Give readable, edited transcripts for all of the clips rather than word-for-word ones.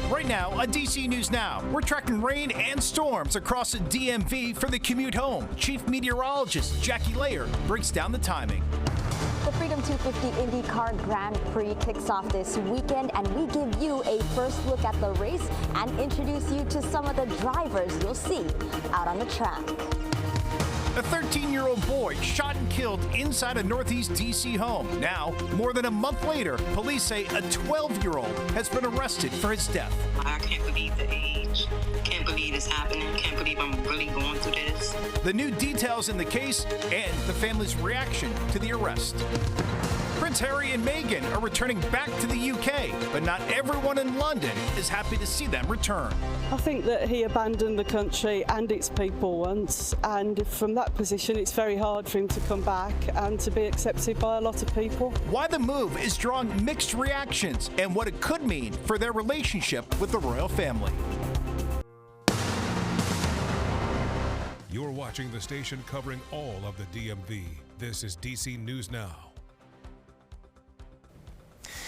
Right now on DC News Now, we're tracking rain and storms across the DMV for the commute home. Chief Meteorologist Jackie Layer breaks down the timing. The Freedom 250 IndyCar Grand Prix kicks off this weekend, and we give you a first look at the race and introduce you to some of the drivers you'll see out on the track. A 13-year-old boy shot and killed inside a Northeast DC home. Now, more than a month later, police say a 12-year-old has been arrested for his death. I can't believe the age. Can't believe this happening. Can't believe I'm really going through this. The new details in the case and the family's reaction to the arrest. Prince Harry and Meghan are returning back to the UK, but not everyone in London is happy to see them return. I think that he abandoned the country and its people once, and from that position it's very hard for him to come back and to be accepted by a lot of people. Why the move is drawing mixed reactions and what it could mean for their relationship with the royal family. You're watching the station covering all of the DMV. This is DC News Now.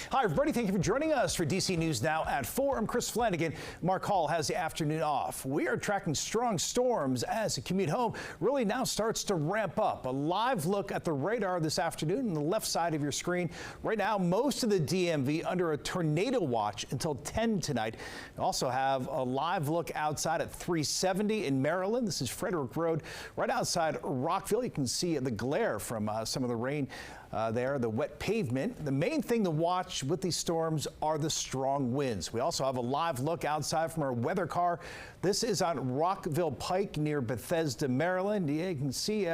Hi, everybody. Thank you for joining us for DC News Now at 4. I'm Chris Flanagan. Mark Hall has the afternoon off. We are tracking strong storms as the commute home really now starts to ramp up. A live look at the radar this afternoon on the left side of your screen. Right now, most of the DMV under a tornado watch until 10 tonight. We also have a live look outside at 370 in Maryland. This is Frederick Road right outside Rockville. You can see the glare from some of the rain there, the wet pavement. The main thing to watch with these storms are the strong winds. We also have a live look outside from our weather car. This is on Rockville Pike near Bethesda, Maryland. You can see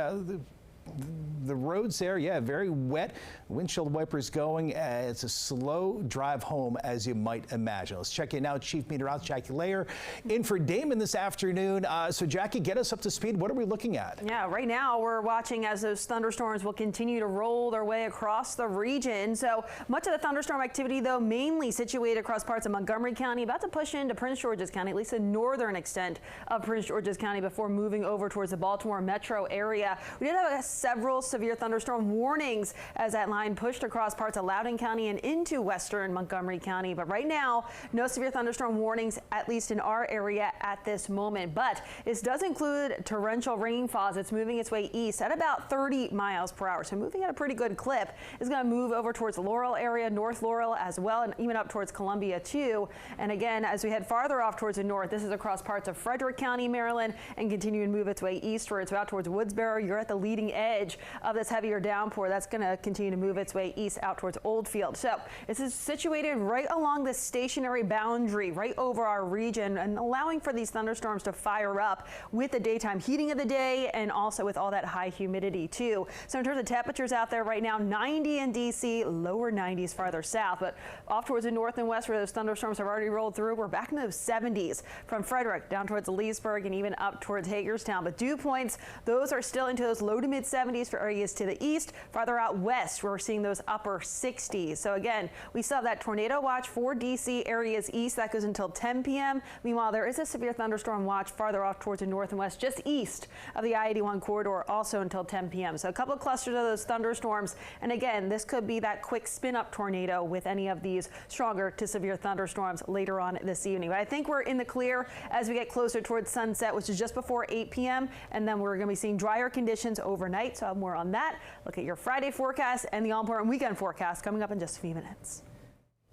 the roads there, very wet. Windshield wipers going. It's a slow drive home, as you might imagine. Let's check in now. Chief Meteorologist Jackie Layer in for Damon this afternoon. So Jackie, get us up to speed. What are we looking at? Yeah, right now we're watching as those thunderstorms will continue to roll their way across the region. So much of the thunderstorm activity, though, mainly situated across parts of Montgomery County, about to push into Prince George's County, at least the northern extent of Prince George's County, before moving over towards the Baltimore metro area. We did have several severe thunderstorm warnings as that line pushed across parts of Loudoun County and into western Montgomery County. But right now, no severe thunderstorm warnings, at least in our area at this moment. But this does include torrential rainfalls. It's moving its way east at about 30 miles per hour. So moving at a pretty good clip. It's going to move over towards the Laurel area, North Laurel as well, and even up towards Columbia too. And again, as we head farther off towards the north, this is across parts of Frederick County, Maryland, and continue to move its way eastward. So out towards Woodsboro, you're at the leading edge of this heavier downpour. That's going to continue to move its way east out towards Oldfield. So this is situated right along the stationary boundary, right over our region, and allowing for these thunderstorms to fire up with the daytime heating of the day and also with all that high humidity too. So in terms of temperatures out there right now, 90 in DC, lower 90s farther south, but off towards the north and west where those thunderstorms have already rolled through, we're back in those 70s from Frederick down towards Leesburg and even up towards Hagerstown. But dew points, those are still into those low to mid 70s for areas to the east. Farther out west, where we're seeing those upper 60s. So again, we still have that tornado watch for DC areas east. That goes until 10 p.m. Meanwhile, there is a severe thunderstorm watch farther off towards the north and west, just east of the I-81 corridor, also until 10 p.m. So a couple of clusters of those thunderstorms. And again, this could be that quick spin-up tornado with any of these stronger to severe thunderstorms later on this evening. But I think we're in the clear as we get closer towards sunset, which is just before 8 p.m. And then we're going to be seeing drier conditions overnight. So I'll have more on that. Look at your Friday forecast and the all-important weekend forecast coming up in just a few minutes.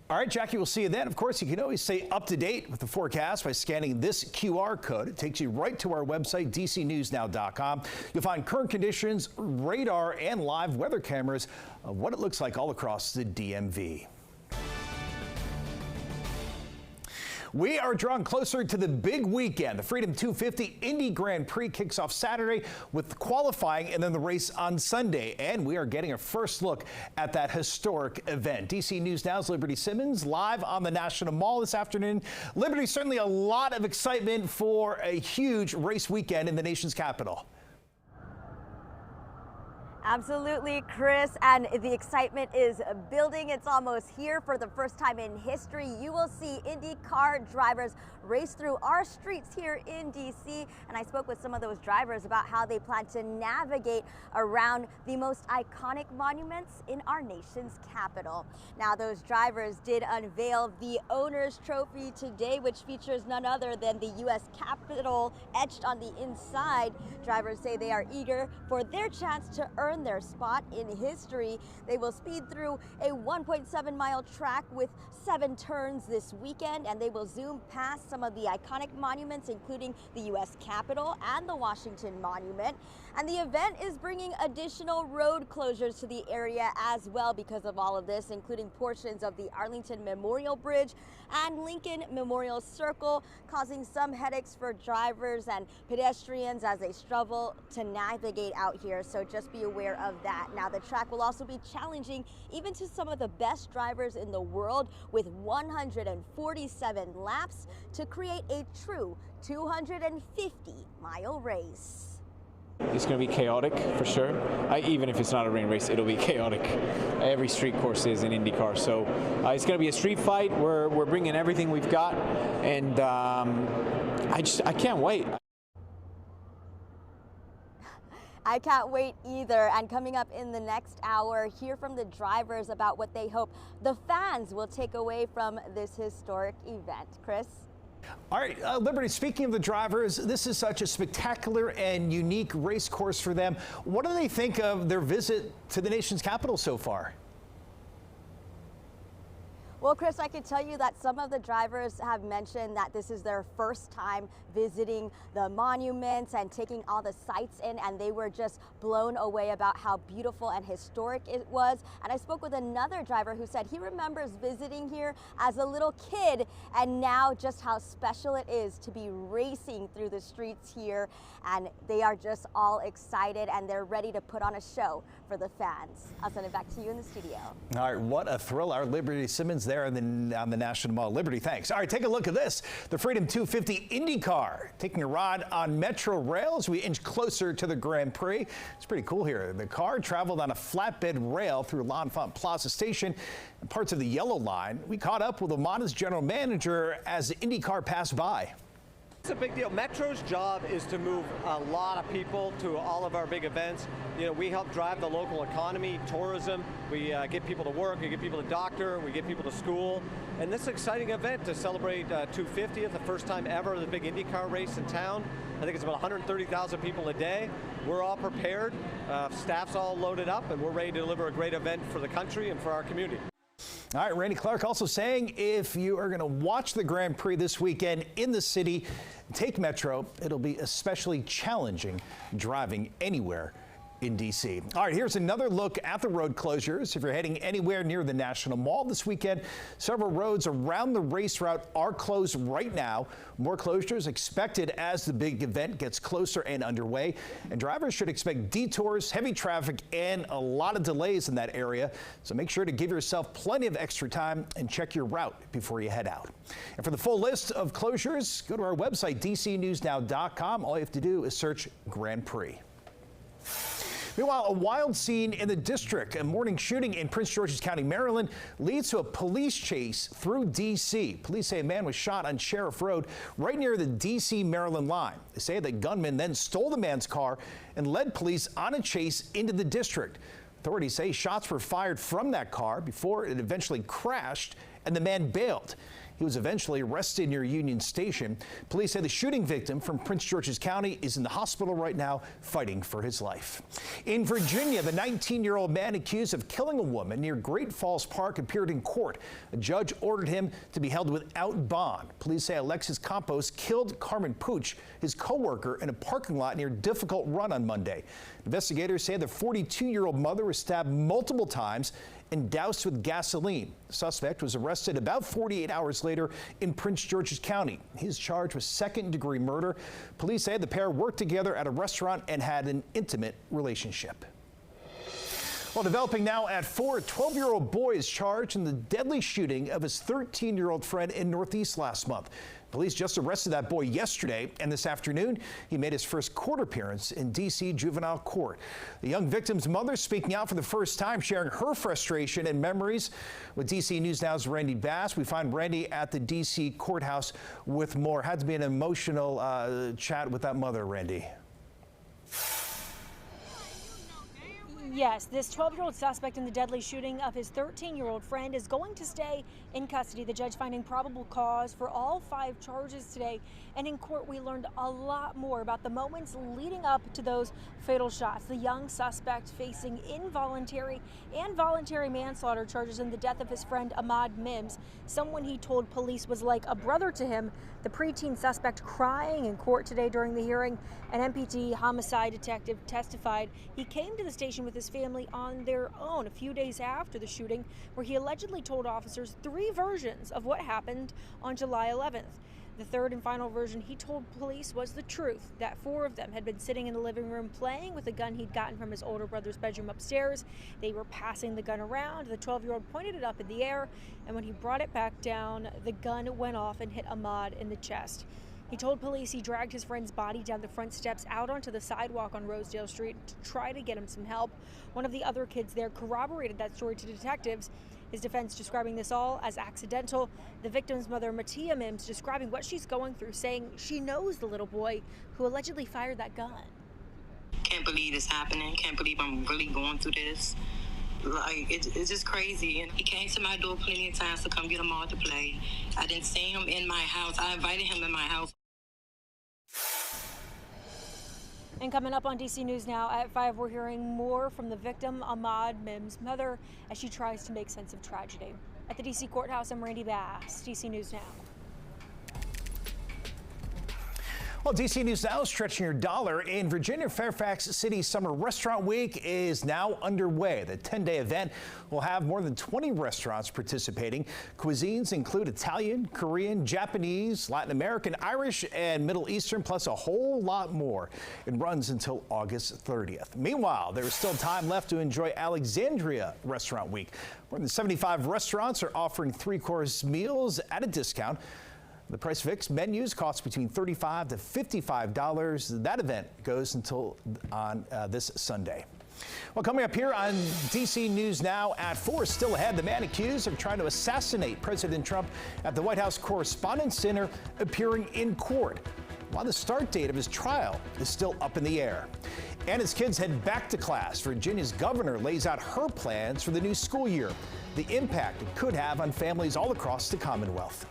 All right, Jackie, we'll see you then. Of course, you can always stay up to date with the forecast by scanning this QR code. It takes you right to our website, dcnewsnow.com. You'll find current conditions, radar, and live weather cameras of what it looks like all across the DMV. We are drawn closer to the big weekend. The Freedom 250 Indy Grand Prix kicks off Saturday with qualifying and then the race on Sunday. And we are getting a first look at that historic event. DC News Now's Liberty Simmons live on the National Mall this afternoon. Liberty, certainly a lot of excitement for a huge race weekend in the nation's capital. Absolutely, Chris, and the excitement is building. It's almost here. For the first time in history, you will see IndyCar drivers race through our streets here in DC, and I spoke with some of those drivers about how they plan to navigate around the most iconic monuments in our nation's capital. Now, those drivers did unveil the Owner's Trophy today, which features none other than the U.S. Capitol etched on the inside. Drivers say they are eager for their chance to earn their spot in history. They will speed through a 1.7-mile track with 7 turns this weekend, and they will zoom past some of the iconic monuments, including the U.S. Capitol and the Washington Monument. And the event is bringing additional road closures to the area as well because of all of this, including portions of the Arlington Memorial Bridge and Lincoln Memorial Circle, causing some headaches for drivers and pedestrians as they struggle to navigate out here. So just be aware of that. Now, the track will also be challenging even to some of the best drivers in the world, with 147 laps to create a true 250-mile race. It's going to be chaotic for sure. Even if it's not a rain race, it'll be chaotic. Every street course is in IndyCar, so it's going to be a street fight. We're bringing everything we've got, and I can't wait. I can't wait either. And coming up in the next hour, hear from the drivers about what they hope the fans will take away from this historic event. Chris? All right, Liberty, speaking of the drivers, this is such a spectacular and unique race course for them. What do they think of their visit to the nation's capital so far? Well, Chris, I can tell you that some of the drivers have mentioned that this is their first time visiting the monuments and taking all the sights in, and they were just blown away about how beautiful and historic it was. And I spoke with another driver who said he remembers visiting here as a little kid, and now just how special it is to be racing through the streets here. And they are just all excited, and they're ready to put on a show for the fans. I'll send it back to you in the studio. All right, what a thrill. Our Liberty Simmons there on the National Mall. Liberty, thanks. All right, take a look at this. The Freedom 250 IndyCar taking a ride on Metro rail as we inch closer to the Grand Prix. It's pretty cool here. The car traveled on a flatbed rail through L'Enfant Plaza Station and parts of the Yellow Line. We caught up with Amada's general manager as the IndyCar passed by. It's a big deal. Metro's job is to move a lot of people to all of our big events. You know, we help drive the local economy, tourism. We get people to work, we get people to doctor, we get people to school. And this exciting event to celebrate 250th, the first time ever, the big IndyCar race in town. I think it's about 130,000 people a day. We're all prepared, staff's all loaded up, and we're ready to deliver a great event for the country and for our community. All right, Randy Clark also saying if you are going to watch the Grand Prix this weekend in the city, take Metro. It'll be especially challenging driving anywhere in D.C. All right, here's another look at the road closures. If you're heading anywhere near the National Mall this weekend, several roads around the race route are closed right now. More closures expected as the big event gets closer and underway. And drivers should expect detours, heavy traffic, and a lot of delays in that area. So make sure to give yourself plenty of extra time and check your route before you head out. And for the full list of closures, go to our website, dcnewsnow.com. All you have to do is search Grand Prix. Meanwhile, a wild scene in the district. A morning shooting in Prince George's County, Maryland, leads to a police chase through D.C. Police say a man was shot on Sheriff Road right near the D.C.-Maryland line. They say the gunman then stole the man's car and led police on a chase into the district. Authorities say shots were fired from that car before it eventually crashed and the man bailed. He was eventually arrested near Union Station. Police say the shooting victim from Prince George's County is in the hospital right now fighting for his life. In Virginia, the 19-year-old man accused of killing a woman near Great Falls Park appeared in court. A judge ordered him to be held without bond. Police say Alexis Campos killed Carmen Pooch, his co-worker, in a parking lot near Difficult Run on Monday. Investigators say the 42-year-old mother was stabbed multiple times and doused with gasoline. The suspect was arrested about 48 hours later in Prince George's County. He's charged with second-degree murder. Police say the pair worked together at a restaurant and had an intimate relationship. Well, developing now at 4, a 12-year-old boy is charged in the deadly shooting of his 13-year-old friend in Northeast last month. Police just arrested that boy yesterday, and this afternoon he made his first court appearance in D.C. Juvenile Court. The young victim's mother speaking out for the first time, sharing her frustration and memories with D.C. News Now's Randy Bass. We find Randy at the D.C. courthouse with more. Had to be an emotional chat with that mother, Randy. Yes, this 12-year-old suspect in the deadly shooting of his 13-year-old friend is going to stay in custody. The judge finding probable cause for all 5 charges today. And in court, we learned a lot more about the moments leading up to those fatal shots. The young suspect facing involuntary and voluntary manslaughter charges in the death of his friend Ahmad Mims, someone he told police was like a brother to him. The preteen suspect crying in court today during the hearing. An MPT homicide detective testified he came to the station with his family on their own a few days after the shooting, where he allegedly told officers 3 versions of what happened on July 11th. The third and final version he told police was the truth, that 4 of them had been sitting in the living room playing with a gun he'd gotten from his older brother's bedroom upstairs. They were passing the gun around. The 12-year-old pointed it up in the air, and when he brought it back down, the gun went off and hit Ahmad in the chest. He told police he dragged his friend's body down the front steps out onto the sidewalk on Rosedale Street to try to get him some help. One of the other kids there corroborated that story to detectives. His defense describing this all as accidental. The victim's mother, Matia Mims, describing what she's going through, saying she knows the little boy who allegedly fired that gun. Can't believe this happening. Can't believe I'm really going through this. Like, it's just crazy. And he came to my door plenty of times to come get him all to play. I didn't see him in my house. I invited him in my house. And coming up on DC News Now at 5, we're hearing more from the victim, Ahmad Mims' mother, as she tries to make sense of tragedy. At the DC courthouse, I'm Randy Bass, DC News Now. Well, DC News Now, stretching your dollar. In Virginia, Fairfax City Summer Restaurant Week is now underway. The 10-day event will have more than 20 restaurants participating. Cuisines include Italian, Korean, Japanese, Latin American, Irish, and Middle Eastern, plus a whole lot more. It runs until August 30th. Meanwhile, there is still time left to enjoy Alexandria Restaurant Week. More than 75 restaurants are offering 3-course meals at a discount. The price fixed menus cost between $35 to $55. That event goes until on this Sunday. Well, coming up here on DC News Now at 4, still ahead, the man accused of trying to assassinate President Trump at the White House Correspondents' Center appearing in court, while the start date of his trial is still up in the air. And as kids head back to class, Virginia's governor lays out her plans for the new school year, the impact it could have on families all across the Commonwealth.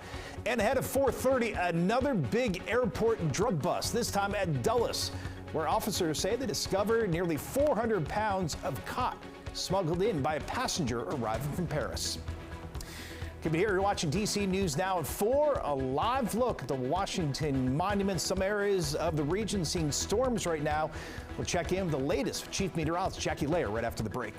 And ahead of 4:30, another big airport drug bust, this time at Dulles, where officers say they discovered nearly 400 pounds of pot smuggled in by a passenger arriving from Paris. Keep it here. You're watching DC News Now at 4. A live look at the Washington Monument. Some areas of the region seeing storms right now. We'll check in with the latest with Chief Meteorologist Jackie Lair right after the break.